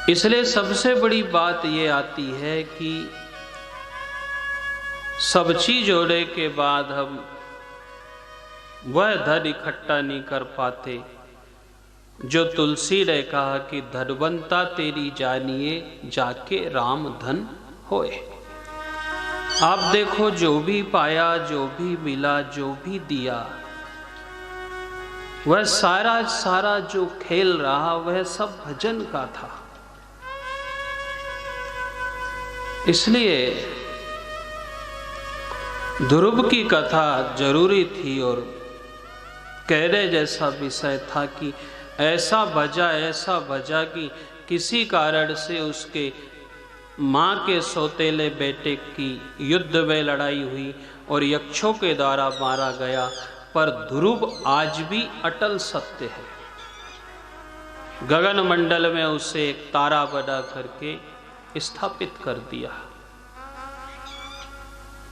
इसलिए सबसे बड़ी बात ये आती है कि सब चीज जोड़ने के बाद हम वह धन इकट्ठा नहीं कर पाते जो तुलसी ने कहा कि धनवंता तेरी जानिए जाके राम धन होए। आप देखो, जो भी पाया, जो भी मिला, जो भी दिया, वह सारा सारा जो खेल रहा वह सब भजन का था। इसलिए ध्रुव की कथा जरूरी थी और कहने जैसा विषय था कि ऐसा भजा कि किसी कारण से उसके मां के सौतेले बेटे की युद्ध में लड़ाई हुई और यक्षों के द्वारा मारा गया, पर ध्रुव आज भी अटल सत्य है। गगन मंडल में उसे एक तारा बना करके स्थापित कर दिया।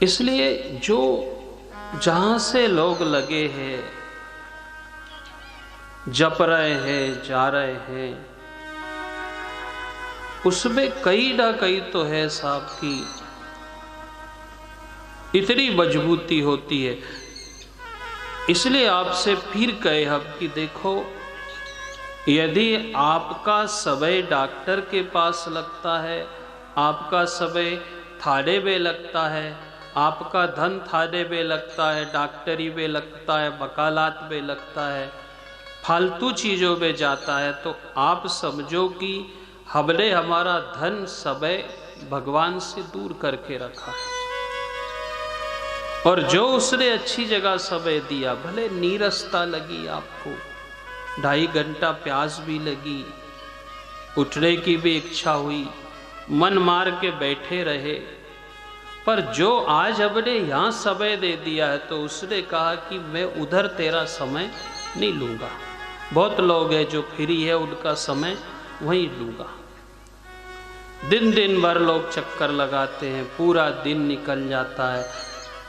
इसलिए जो जहां से लोग लगे हैं, जप रहे हैं, जा रहे हैं, उसमें कहीं ना कहीं तो है साहब की इतनी मजबूती होती है। इसलिए आपसे फिर कहे हम कि देखो, यदि आपका समय डॉक्टर के पास लगता है, आपका समय थाने में लगता है, आपका धन थाने में लगता है, डॉक्टरी में लगता है, वकालत में लगता है, फालतू चीजों में जाता है, तो आप समझो कि हमने हमारा धन समय भगवान से दूर करके रखा है। और जो उसने अच्छी जगह समय दिया, भले नीरसता लगी आपको, 2.5 घंटा प्यास भी लगी, उठने की भी इच्छा हुई, मन मार के बैठे रहे, पर जो आज हमने यहां समय दे दिया है, तो उसने कहा कि मैं उधर तेरा समय नहीं लूंगा। बहुत लोग हैं जो फ्री है, उनका समय वहीं लूंगा। दिन दिन भर लोग चक्कर लगाते हैं, पूरा दिन निकल जाता है,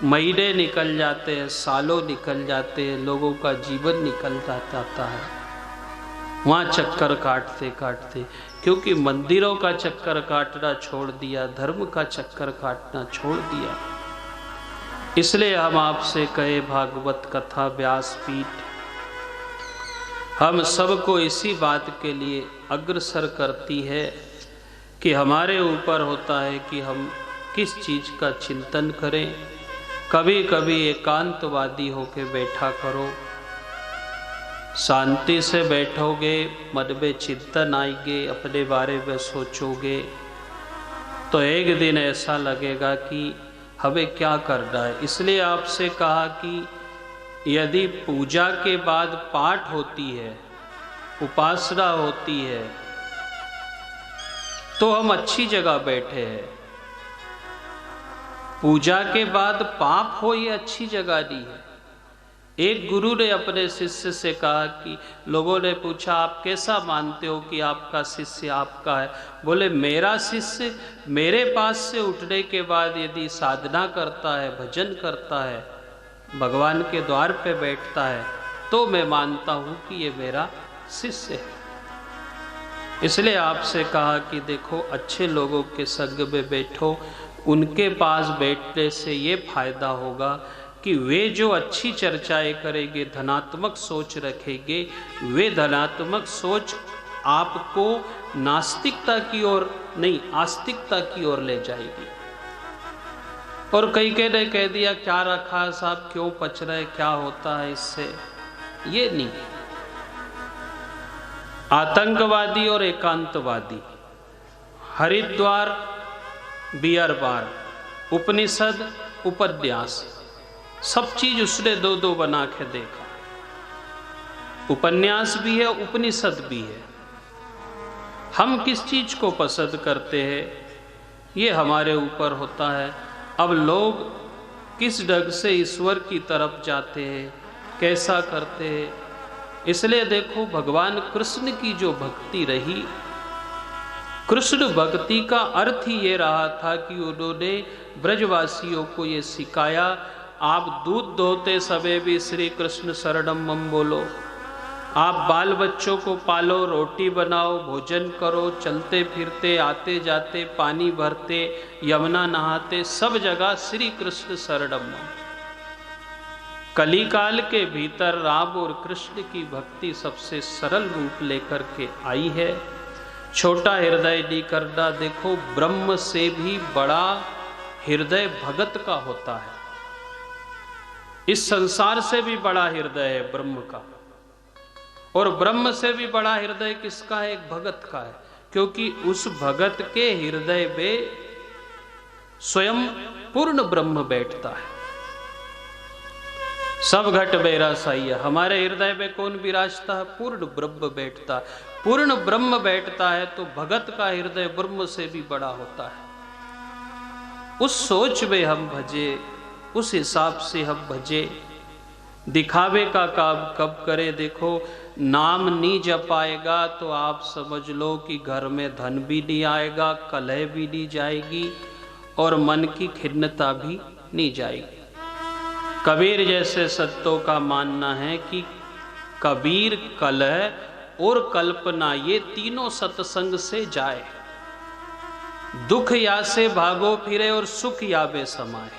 महीने निकल जाते हैं, सालों निकल जाते हैं, लोगों का जीवन निकल जाता है वहाँ चक्कर काटते काटते, क्योंकि मंदिरों का चक्कर काटना छोड़ दिया, धर्म का चक्कर काटना छोड़ दिया। इसलिए हम आपसे कहे, भागवत कथा व्यासपीठ हम सबको इसी बात के लिए अग्रसर करती है कि हमारे ऊपर होता है कि हम किस चीज का चिंतन करें। कभी कभी एकांतवादी होके बैठा करो, शांति से बैठोगे, मन में चिंतन आएंगे, अपने बारे में सोचोगे, तो एक दिन ऐसा लगेगा कि हमें क्या करना है। इसलिए आपसे कहा कि यदि पूजा के बाद पाठ होती है, उपासना होती है, तो हम अच्छी जगह बैठे हैं। पूजा के बाद पाप हो, ये अच्छी जगह नहीं है। एक गुरु ने अपने शिष्य से कहा कि लोगों ने पूछा, आप कैसा मानते हो कि आपका शिष्य आपका है? बोले, मेरा शिष्य मेरे पास से उठने के बाद यदि साधना करता है, भजन करता है, भगवान के द्वार पे बैठता है, तो मैं मानता हूं कि ये मेरा शिष्य है। इसलिए आपसे कहा कि देखो, अच्छे लोगों के संग में बैठो। उनके पास बैठने से ये फायदा होगा कि वे जो अच्छी चर्चाएं करेंगे, धनात्मक सोच रखेंगे, वे धनात्मक सोच आपको नास्तिकता की ओर नहीं, आस्तिकता की ओर ले जाएगी। और कई ने कह दिया, क्या रखा है साहब, क्यों पच रहे, क्या होता है इससे? ये नहीं। आतंकवादी और एकांतवादी, हरिद्वार, बियर बार, उपनिषद, उपन्यास, सब चीज उसने दो दो बना के देखा। उपन्यास भी है, उपनिषद भी है। हम किस चीज को पसंद करते हैं, ये हमारे ऊपर होता है। अब लोग किस ढंग से ईश्वर की तरफ जाते हैं, कैसा करते हैं। इसलिए देखो, भगवान कृष्ण की जो भक्ति रही, कृष्ण भक्ति का अर्थ ही ये रहा था कि उन्होंने ब्रजवासियों को ये सिखाया, आप दूध दोहते समय भी श्री कृष्ण शरणम मम बोलो, आप बाल बच्चों को पालो, रोटी बनाओ, भोजन करो, चलते फिरते आते जाते, पानी भरते, यमुना नहाते, सब जगह श्री कृष्ण शरणम। कलिकाल के भीतर राम और कृष्ण की भक्ति सबसे सरल रूप लेकर के आई है। छोटा हृदय नहीं करना। देखो, ब्रह्म से भी बड़ा हृदय भगत का होता है। इस संसार से भी बड़ा हृदय है ब्रह्म का, और ब्रह्म से भी बड़ा हृदय किसका है? एक भगत का है, क्योंकि उस भगत के हृदय में स्वयं पूर्ण ब्रह्म बैठता है। सब घट मेरा साइया, हमारे हृदय में कौन विराजता है? पूर्ण ब्रह्म बैठता है। पूर्ण ब्रह्म बैठता है तो भगत का हृदय ब्रह्म से भी बड़ा होता है। उस सोच में हम भजे, उस हिसाब से हम भजे। दिखावे का काम कब करे? देखो, नाम नहीं जपाएगा तो आप समझ लो कि घर में धन भी नहीं आएगा, कलह भी नहीं जाएगी, और मन की खिन्नता भी नहीं जाएगी। कबीर जैसे संतों का मानना है कि कबीर, कलह और कल्पना, ये तीनों सत्संग से जाए। दुख या से भागो फिरे और सुख या में समाए।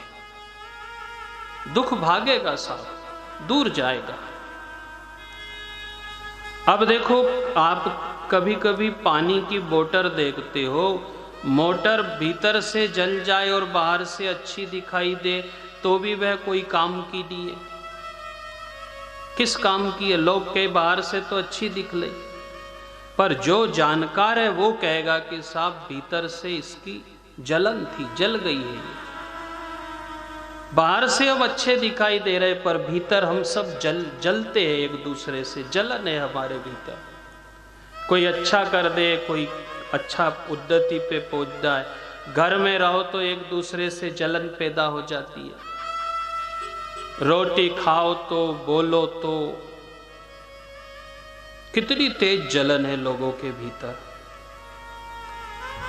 दुख भागेगा साहब, दूर जाएगा। अब देखो, आप कभी कभी पानी की मोटर देखते हो, मोटर भीतर से जल जाए और बाहर से अच्छी दिखाई दे तो भी वह कोई काम की नहीं है। किस काम की है? लोग के बाहर से तो अच्छी दिख ले, पर जो जानकार है वो कहेगा कि साहब भीतर से इसकी जलन थी, जल गई है। बाहर से अब अच्छे दिखाई दे रहे, पर भीतर हम सब जलते हैं एक दूसरे से, जलन है हमारे भीतर। कोई अच्छा कर दे, कोई अच्छा उन्नति पे पहुंच जाए, घर में रहो तो एक दूसरे से जलन पैदा हो जाती है। रोटी खाओ तो, बोलो तो, कितनी तेज जलन है लोगों के भीतर।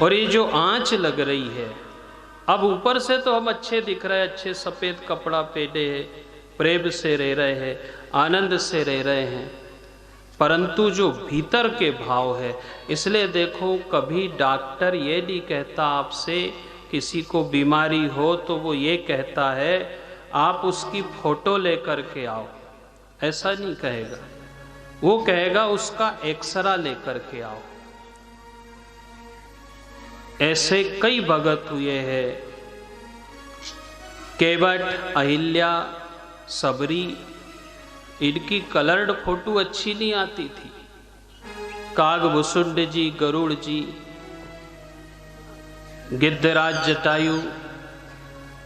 और ये जो आंच लग रही है, अब ऊपर से तो हम अच्छे दिख रहे हैं, अच्छे सफेद कपड़ा पहने हैं, प्रेम से रह रहे हैं, आनंद से रह रहे हैं, परंतु जो भीतर के भाव है। इसलिए देखो, कभी डॉक्टर ये नहीं कहता आपसे, किसी को बीमारी हो तो वो ये कहता है आप उसकी फोटो लेकर के आओ, ऐसा नहीं कहेगा। वो कहेगा उसका एक्सरा लेकर के आओ। ऐसे कई भगत हुए हैं, केवट, अहिल्या, सबरी, इनकी कलर्ड फोटो अच्छी नहीं आती थी। कागभूषुंड जी, गरुड़ जी, गिद्धराज जटायु,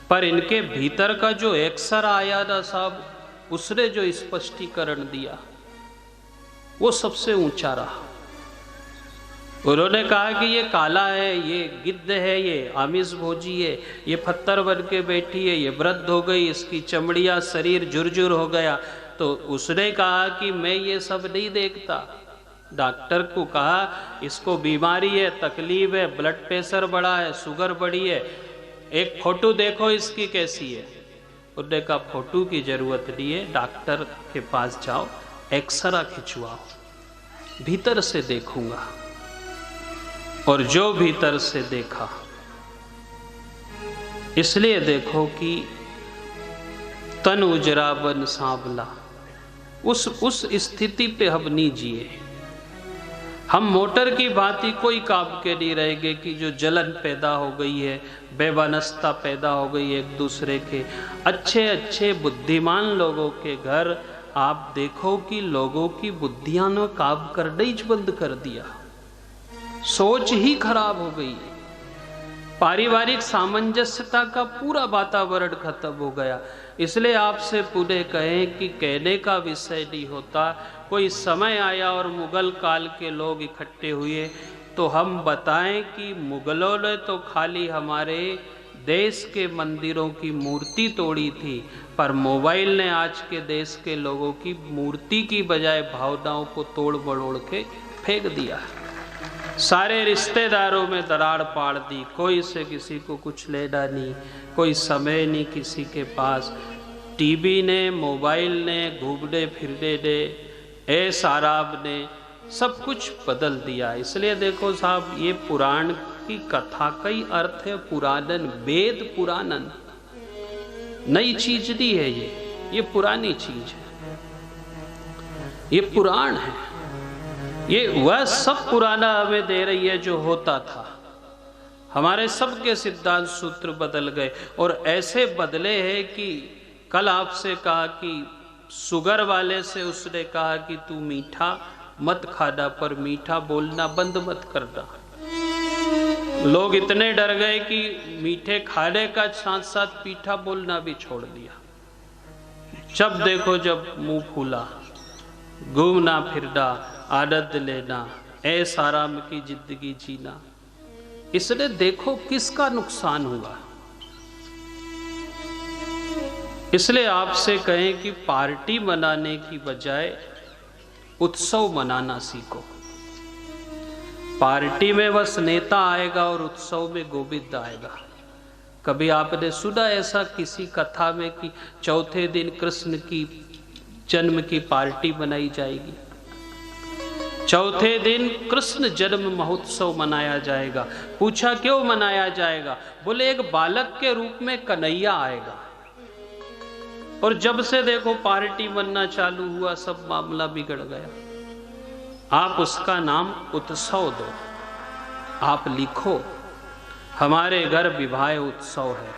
पर इनके भीतर का जो एक्सरा आया ना साहब, उसने जो स्पष्टीकरण दिया वो सबसे ऊंचा रहा। उन्होंने कहा कि ये काला है, ये गिद्ध है, ये आमिष भोजी है, ये पत्थर बन के बैठी है, ये वृद्ध हो गई, इसकी चमड़िया, शरीर झुरझुर हो गया। तो उसने कहा कि मैं ये सब नहीं देखता। डॉक्टर को कहा इसको बीमारी है, तकलीफ है, ब्लड प्रेशर बढ़ा है, शुगर बढ़ी है, एक फोटो देखो इसकी कैसी है। उन्होंने कहा फोटो की जरूरत नहीं है, डॉक्टर के पास जाओ, एक्सरा खिंचवाओ, भीतर से देखूंगा। और जो भीतर से देखा, इसलिए देखो कि तन उजरा बन सांवला, उस स्थिति पे हम नहीं जिए। हम मोटर की भांति कोई काम के नहीं रहेंगे कि जो जलन पैदा हो गई है, बेवनस्ता पैदा हो गई है एक दूसरे के। अच्छे अच्छे बुद्धिमान लोगों के घर आप देखो कि लोगों की बुद्धियां ने काम करना ही बंद कर दिया, सोच ही खराब हो गई। पारिवारिक सामंजस्यता का पूरा वातावरण खत्म हो गया। इसलिए आपसे पुनः कहें कि कहने का विषय नहीं होता। कोई समय आया और मुगल काल के लोग इकट्ठे हुए तो हम बताएं कि मुगलों ने तो खाली हमारे देश के मंदिरों की मूर्ति तोड़ी थी, पर मोबाइल ने आज के देश के लोगों की मूर्ति की बजाय भावनाओं को तोड़ मरोड़ के फेंक दिया। सारे रिश्तेदारों में दरार पाड़ दी, कोई से किसी को कुछ लेना नहीं, कोई समय नहीं किसी के पास। टीवी ने, मोबाइल ने, घूमने फिरने ने ए साराब ने सब कुछ बदल दिया। इसलिए देखो साहब, ये पुराण की कथा का ही अर्थ है पुराणन, वेद पुराणन, नई चीज नहीं है ये पुरानी चीज है, ये पुराण है, ये वह सब पुराना हमें दे रही है जो होता था। हमारे सबके सिद्धांत सूत्र बदल गए, और ऐसे बदले हैं कि कल आपसे कहा कि शुगर वाले से उसने कहा कि तू मीठा मत खाना, पर मीठा बोलना बंद मत करना। लोग इतने डर गए कि मीठे खाने का साथ साथ मीठा बोलना भी छोड़ दिया। जब देखो जब मुंह फूला, घूमना फिरना, आनंद लेना, ऐसा आराम की जिंदगी जीना, इसलिए देखो किसका नुकसान हुआ। इसलिए आपसे कहें कि पार्टी मनाने की बजाय उत्सव मनाना सीखो। पार्टी में बस नेता आएगा और उत्सव में गोविंद आएगा। कभी आपने सुना ऐसा किसी कथा में कि चौथे दिन कृष्ण की जन्म की पार्टी मनाई जाएगी? चौथे दिन कृष्ण जन्म महोत्सव मनाया जाएगा। पूछा क्यों मनाया जाएगा? बोले एक बालक के रूप में कन्हैया आएगा। और जब से देखो पार्टी बनना चालू हुआ, सब मामला बिगड़ गया। आप उसका नाम उत्सव दो। आप लिखो हमारे घर विवाह उत्सव है,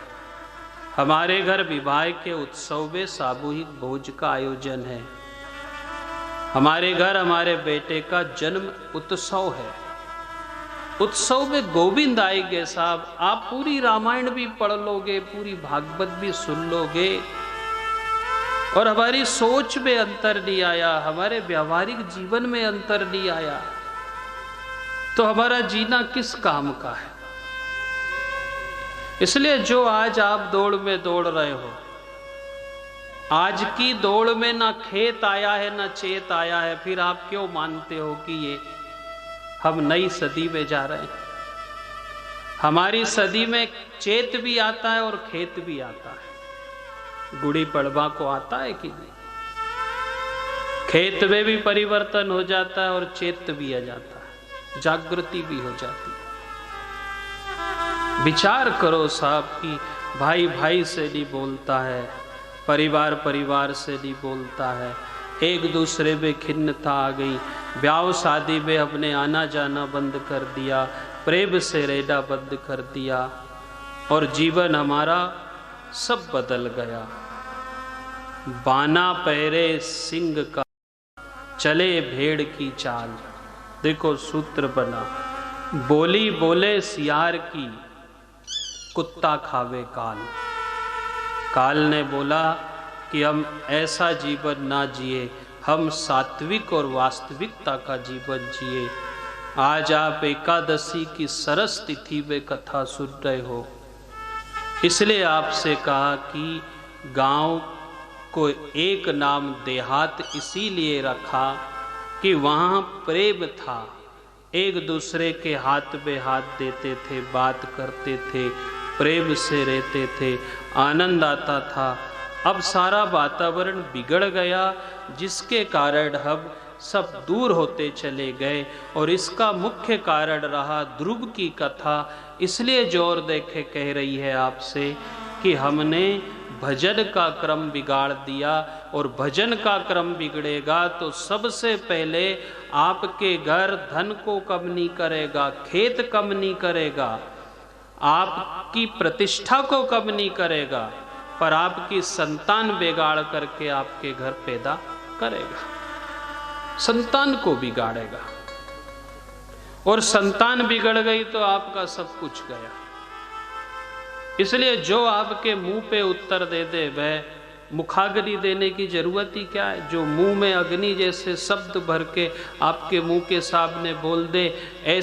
हमारे घर विवाह के उत्सव में सामूहिक भोज का आयोजन है, हमारे घर हमारे बेटे का जन्म उत्सव है। उत्सव में गोविंद आएंगे साहब। आप पूरी रामायण भी पढ़ लोगे, पूरी भागवत भी सुन लोगे, और हमारी सोच में अंतर नहीं आया, हमारे व्यवहारिक जीवन में अंतर नहीं आया, तो हमारा जीना किस काम का है? इसलिए जो आज आप दौड़ में दौड़ रहे हो, आज की दौड़ में ना खेत आया है ना चेत आया है, फिर आप क्यों मानते हो कि ये हम नई सदी में जा रहे हैं? हमारी सदी में चेत भी आता है और खेत भी आता है। गुड़ी पड़वा को आता है कि नहीं? खेत में भी परिवर्तन हो जाता है और चेत भी आ जाता है, जागृति भी हो जाती है। विचार करो साहब कि भाई भाई से नहीं बोलता है, परिवार परिवार से नहीं बोलता है, एक दूसरे में खिन्नता आ गई, ब्याह शादी में हमने आना जाना बंद कर दिया, प्रेम से रहना बंद कर दिया, और जीवन हमारा सब बदल गया। बाना पहरे सिंह का, चले भेड़ की चाल। देखो सूत्र बना, बोली बोले सियार की, कुत्ता खावे काल। काल ने बोला कि हम ऐसा जीवन ना जिए, हम सात्विक और वास्तविकता का जीवन जिए। आज आप एकादशी की सरस तिथि में कथा सुन रहे हो, इसलिए आपसे कहा कि गांव को एक नाम देहात इसीलिए रखा कि वहाँ प्रेम था, एक दूसरे के हाथ में हाथ देते थे, बात करते थे, प्रेम से रहते थे, आनंद आता था। अब सारा वातावरण बिगड़ गया, जिसके कारण हम सब दूर होते चले गए, और इसका मुख्य कारण रहा ध्रुव की कथा। इसलिए जोर देके कह रही है आपसे कि हमने भजन का क्रम बिगाड़ दिया, और भजन का क्रम बिगड़ेगा तो सबसे पहले आपके घर धन को कम नहीं करेगा, खेत कम नहीं करेगा, आपकी प्रतिष्ठा को कम नहीं करेगा, पर आपकी संतान बिगाड़ करके आपके घर पैदा करेगा, संतान को बिगाड़ेगा। और संतान बिगड़ गई तो आपका सब कुछ गया। इसलिए जो आपके मुंह पे उत्तर दे दे वह मुखाग्नि देने की जरूरत ही क्या है? जो मुंह में अग्नि जैसे शब्द भर के आपके मुंह के सामने बोल दे, ऐसे